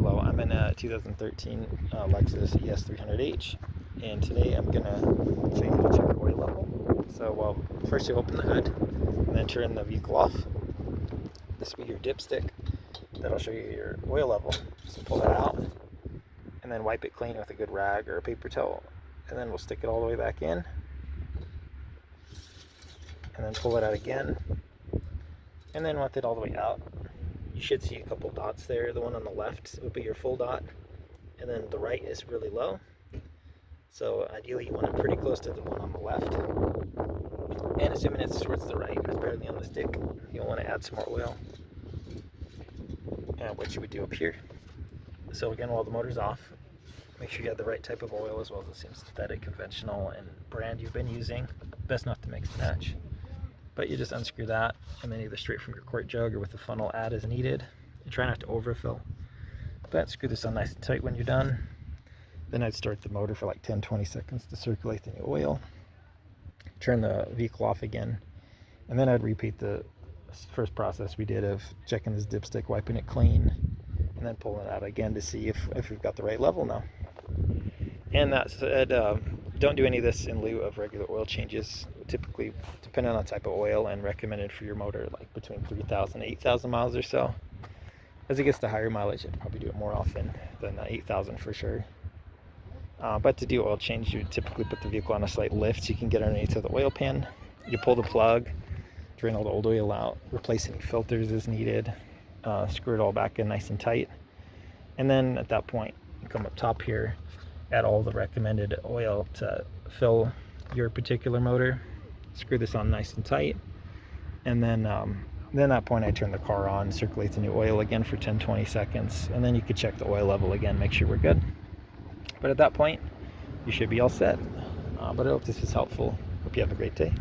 Hello, I'm in a 2013 Lexus ES 300H, and today I'm going to show you how to check your oil level. So first you open the hood, and then turn the vehicle off. This will be your dipstick. That'll show you your oil level. So pull that out, and then wipe it clean with a good rag or a paper towel. And then we'll stick it all the way back in, and then pull it out again, and then with it all the way out. You should see a couple dots there. The one on the left would be your full dot, and then the right is really low. So ideally you want it pretty close to the one on the left. And assuming it's towards the right, it's barely on the stick, you'll want to add some more oil, which you would do up here. So again, while the motor's off, make sure you have the right type of oil as well as the same synthetic, conventional, and brand you've been using. Best not to mix and match. But you just unscrew that, and then either straight from your quart jug or with the funnel add as needed. And try not to overfill. But screw this on nice and tight when you're done. Then I'd start the motor for like 10-20 seconds to circulate the new oil. Turn the vehicle off again. And then I'd repeat the first process we did of checking this dipstick, wiping it clean, and then pulling it out again to see if we've got the right level now. And that said, don't do any of this in lieu of regular oil changes. Typically, depending on the type of oil, and recommended for your motor, like between 3,000 and 8,000 miles or so. As it gets to higher mileage, you'd probably do it more often than 8,000 for sure. But to do oil change, you typically put the vehicle on a slight lift so you can get underneath of the oil pan. You pull the plug, drain all the old oil out, replace any filters as needed, screw it all back in nice and tight. And then at that point, you come up top here, add all the recommended oil to fill your particular motor. Screw this on nice and tight, and then at that point I turn the car on, circulate the new oil again for 10-20 seconds, and then you could check the oil level again, make sure we're good. But at that point, you should be all set. But I hope this is helpful. Hope you have a great day.